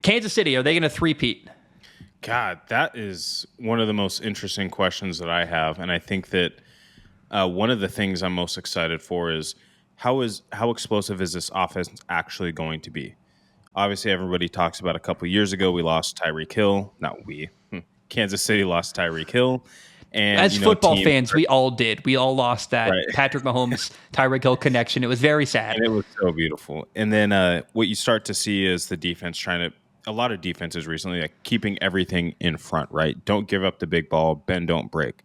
Kansas City, are they going to three-peat? God, that is one of the most interesting questions that I have, and I think that one of the things I'm most excited for is how explosive is this offense actually going to be? Obviously, everybody talks about a couple years ago we lost Tyreek Hill. Not we. Kansas City lost Tyreek Hill, and As football teams fans, we all did. We all lost that right. Patrick Mahomes, Tyreek Hill connection. It was very sad. And it was so beautiful. And then what you start to see is the defense trying to a lot of defenses recently like keeping everything in front, right? Don't give up the big ball, bend don't break.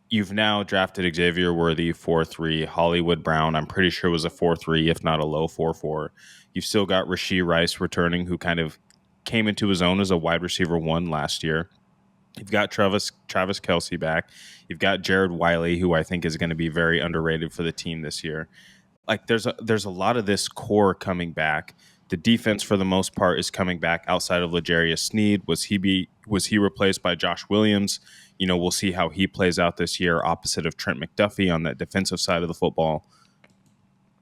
You've now drafted Xavier Worthy 4-3, Hollywood Brown, I'm pretty sure was a 4-3, if not a low 4-4. You've still got Rashee Rice returning, who kind of came into his own as a wide receiver 1 last year. You've got Travis Kelce back. You've got Jared Wiley, who I think is going to be very underrated for the team this year. Like there's a lot of this core coming back. The defense, for the most part, is coming back outside of L'Jarius Sneed. Was he replaced by Josh Williams? We'll see how he plays out this year, opposite of Trent McDuffie on that defensive side of the football.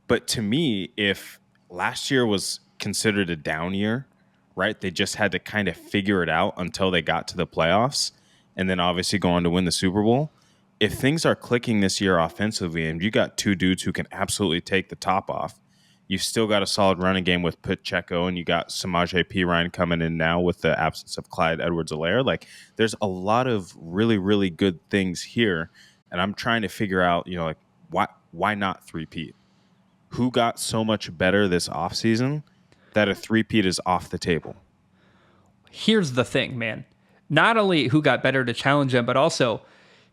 But to me, if last year was considered a down year, right? They just had to kind of figure it out until they got to the playoffs, and then obviously go on to win the Super Bowl. If things are clicking this year offensively, and you got two dudes who can absolutely take the top off, you've still got a solid running game with Pacheco, and you got Samaje Perine coming in now with the absence of Clyde Edwards-Helaire. Like, there's a lot of really, really good things here, and I'm trying to figure out, why not three-peat? Who got so much better this offseason that a three-peat is off the table? Here's the thing, man. Not only who got better to challenge them, but also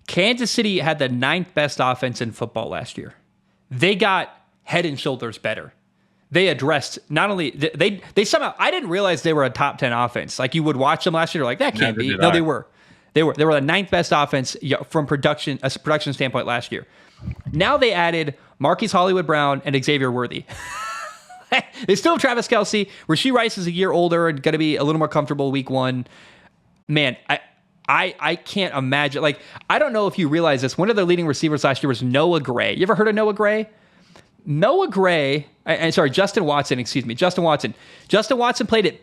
Kansas City had the 9th best offense in football last year. They got head and shoulders better. They addressed not only they somehow, I didn't realize they were a top 10 offense. Like, you would watch them last year, like, that can't be. No, they were. They were the 9th best offense from production standpoint last year. Now they added Marquise Hollywood Brown and Xavier Worthy. They still have Travis Kelce. Rashee Rice is a year older and going to be a little more comfortable week 1. Man, I can't imagine. Like, I don't know if you realize this. One of their leading receivers last year was Noah Gray. You ever heard of Noah Gray? Justin Watson, excuse me. Justin Watson. Justin Watson played at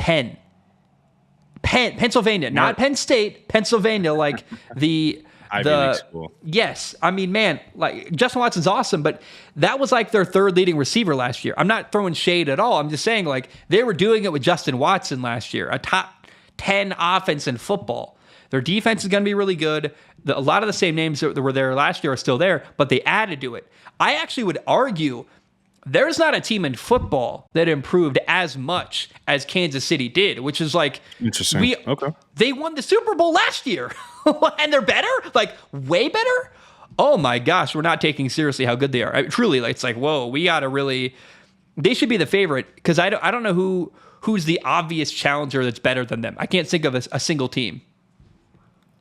Pennsylvania, not Penn State, Pennsylvania, like the Ivy League school. Yes. I mean, man, like, Justin Watson's awesome, but that was like their 3rd leading receiver last year. I'm not throwing shade at all. I'm just saying, like, they were doing it with Justin Watson last year, a top 10 offense in football. Their defense is going to be really good. A lot of the same names that were there last year are still there, but they added to it. I actually would argue there's not a team in football that improved as much as Kansas City did, which is like, interesting. Okay. They won the Super Bowl last year, and they're better, like, way better. Oh my gosh, we're not taking seriously how good they are. Truly, it's like, whoa, we got to really. They should be the favorite, because I don't know who's the obvious challenger that's better than them. I can't think of a single team.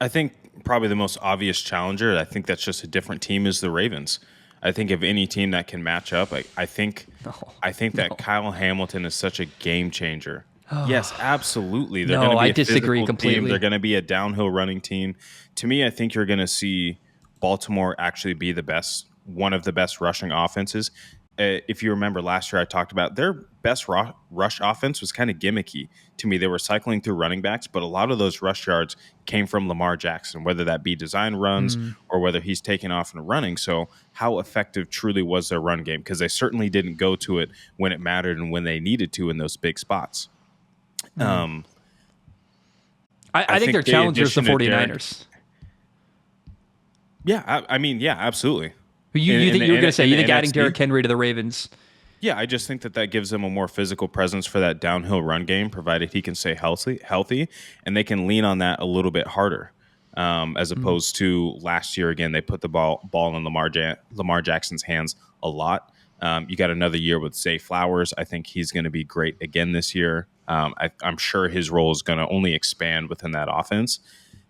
I think probably the most obvious challenger, I think that's just a different team, is the Ravens. I think of any team that can match up, I think that Kyle Hamilton is such a game changer. Yes, absolutely. They're going to be I disagree completely. Team. They're going to be a downhill running team. To me, I think you're going to see Baltimore actually be one of the best rushing offenses. If you remember last year, I talked about their best rush offense was kind of gimmicky to me. They were cycling through running backs, but a lot of those rush yards came from Lamar Jackson, whether that be design runs or whether he's taking off and running. So how effective truly was their run game? Because they certainly didn't go to it when it mattered and when they needed to in those big spots. I think their challenger is the 49ers. I mean, absolutely. You think you were going to say, you think adding Derrick Henry to the Ravens? Yeah, I just think that gives them a more physical presence for that downhill run game, provided he can stay healthy, and they can lean on that a little bit harder, as opposed to last year. Again, they put the ball in Lamar Jackson's hands a lot. You got another year with Zay Flowers. I think he's going to be great again this year. I'm sure his role is going to only expand within that offense.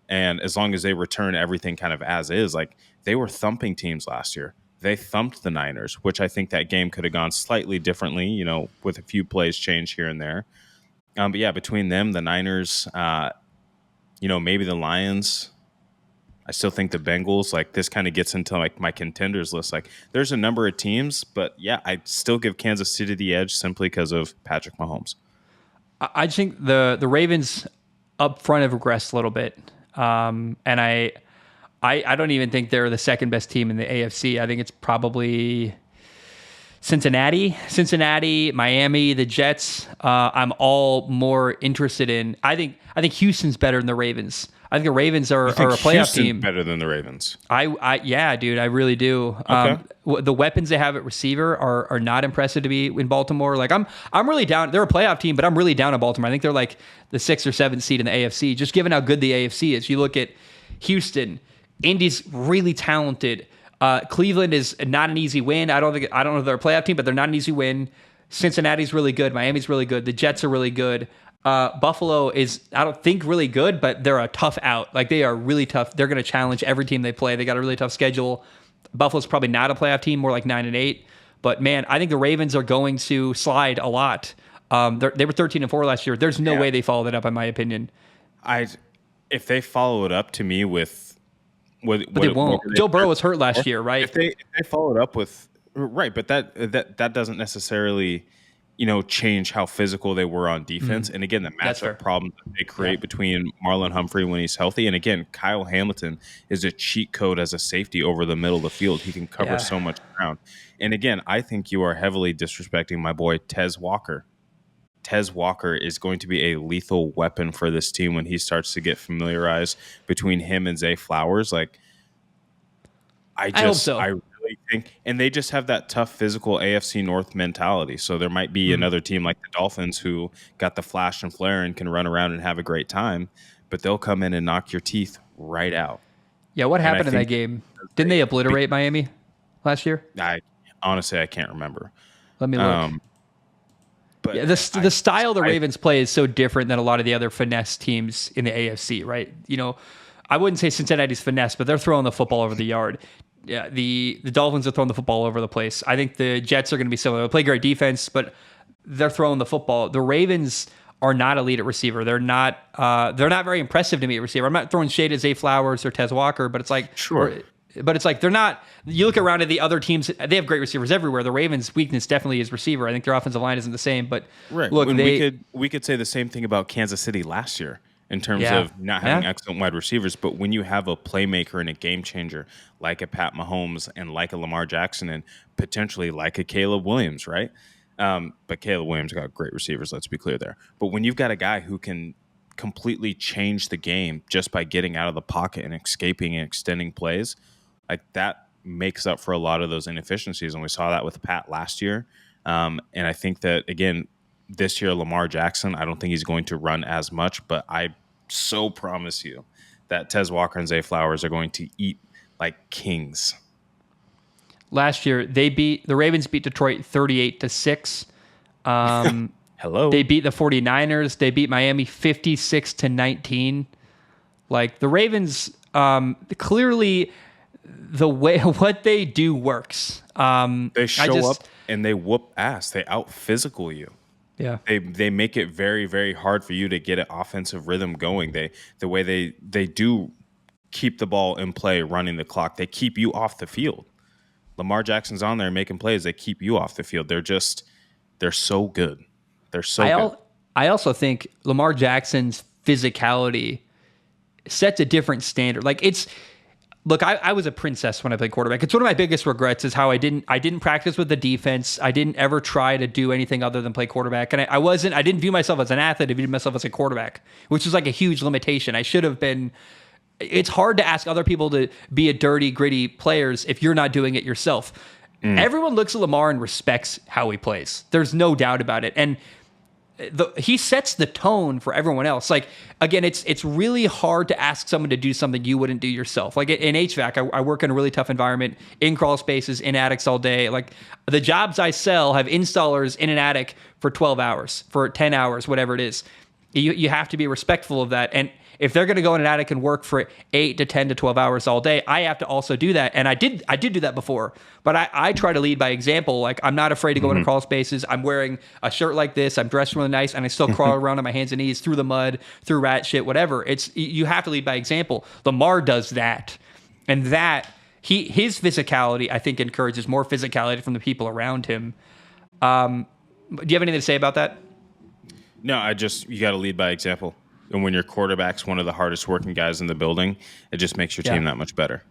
And as long as they return everything kind of as is, like, they were thumping teams last year. They thumped the Niners, which I think that game could have gone slightly differently, with a few plays changed here and there. But yeah, between them, the Niners, maybe the Lions. I still think the Bengals, like, this kind of gets into like my contenders list. Like, there's a number of teams, but yeah, I still give Kansas City the edge simply because of Patrick Mahomes. I just think the Ravens up front have regressed a little bit, and I don't even think they're the second best team in the AFC. I think it's probably Cincinnati, Miami, the Jets. I'm all more interested in. I think Houston's better than the Ravens. I think the Ravens are a playoff Houston's team. better than the Ravens. Yeah, dude, I really do. Okay. The weapons they have at receiver are not impressive to me in Baltimore. Like I'm really down. They're a playoff team, but I'm really down on Baltimore. I think they're like the 6th or 7th seed in the AFC. Just given how good the AFC is, you look at Houston, Indy's really talented. Cleveland is not an easy win. I don't know if they're a playoff team, but they're not an easy win. Cincinnati's really good. Miami's really good. The Jets are really good. Buffalo is, I don't think, really good, but they're a tough out. Like, they are really tough. They're going to challenge every team they play. They got a really tough schedule. Buffalo's probably not a playoff team, more like 9-8. But man, I think the Ravens are going to slide a lot. They were 13-4 last year. There's no way they follow that up, in my opinion. If they follow it up to me with but they won't. Joe Burrow was hurt last year, right? If they follow it up with right, but that doesn't necessarily change how physical they were on defense. And again, the matchup problems that they create between Marlon Humphrey when he's healthy, and again, Kyle Hamilton is a cheat code as a safety over the middle of the field. He can cover so much ground. And again, I think you are heavily disrespecting my boy Tez Walker. Tez Walker is going to be a lethal weapon for this team when he starts to get familiarized between him and Zay Flowers. Like, I hope so. I really think, and they just have that tough physical AFC North mentality. So there might be another team like the Dolphins who got the flash and flare and can run around and have a great time, but they'll come in and knock your teeth right out. Yeah, what happened in that game? Didn't they obliterate Miami last year? Honestly, I can't remember. Let me look. But yeah, the style the Ravens play is so different than a lot of the other finesse teams in the AFC, right? I wouldn't say Cincinnati's finesse, but they're throwing the football over the yard. Yeah, the Dolphins are throwing the football all over the place. I think the Jets are going to be similar. They play great defense, but they're throwing the football. The Ravens are not elite at receiver. They're not very impressive to me at receiver. I'm not throwing shade at Zay Flowers or Tez Walker, but it's like But it's like they're not. You look around at the other teams; they have great receivers everywhere. The Ravens' weakness definitely is receiver. I think their offensive line isn't the same. But look, we could say the same thing about Kansas City last year in terms of not having excellent wide receivers. But when you have a playmaker and a game changer like a Pat Mahomes and like a Lamar Jackson and potentially like a Caleb Williams, right? But Caleb Williams got great receivers. Let's be clear there. But when you've got a guy who can completely change the game just by getting out of the pocket and escaping and extending plays, like that makes up for a lot of those inefficiencies. And we saw that with Pat last year. And I think that, again, this year, Lamar Jackson, I don't think he's going to run as much, but I so promise you that Tez Walker and Zay Flowers are going to eat like kings. Last year, the Ravens beat Detroit 38-6. Hello. They beat the 49ers. They beat Miami 56-19. Like, the Ravens, clearly the way what they do works. They show up and they whoop ass. They out physical you. Yeah. They make it very, very hard for you to get an offensive rhythm going. The way they do keep the ball in play, running the clock. They keep you off the field. Lamar Jackson's on there making plays. They keep you off the field. They're so good. They're so good. I also think Lamar Jackson's physicality sets a different standard. Like, look, I was a princess when I played quarterback. It's one of my biggest regrets is how I didn't practice with the defense. I didn't ever try to do anything other than play quarterback. And I didn't view myself as an athlete. I viewed myself as a quarterback, which is like a huge limitation. I should have been. It's hard to ask other people to be a dirty, gritty players if you're not doing it yourself. Everyone looks at Lamar and respects how he plays. There's no doubt about it. And he sets the tone for everyone else. Like, again, it's really hard to ask someone to do something you wouldn't do yourself. Like in HVAC, I work in a really tough environment, in crawl spaces, in attics all day. Like, the jobs I sell have installers in an attic for 12 hours, for 10 hours, whatever it is. You have to be respectful of that. And if they're going to go in an attic and work for 8 to 10 to 12 hours all day, I have to also do that. And I did do that before, but I try to lead by example. Like, I'm not afraid to go into crawl spaces. I'm wearing a shirt like this. I'm dressed really nice, and I still crawl around on my hands and knees through the mud, through rat shit, whatever. You have to lead by example. Lamar does that, and his physicality, I think, encourages more physicality from the people around him. Do you have anything to say about that? No, you got to lead by example. And when your quarterback's one of the hardest working guys in the building, it just makes your Yeah. team that much better.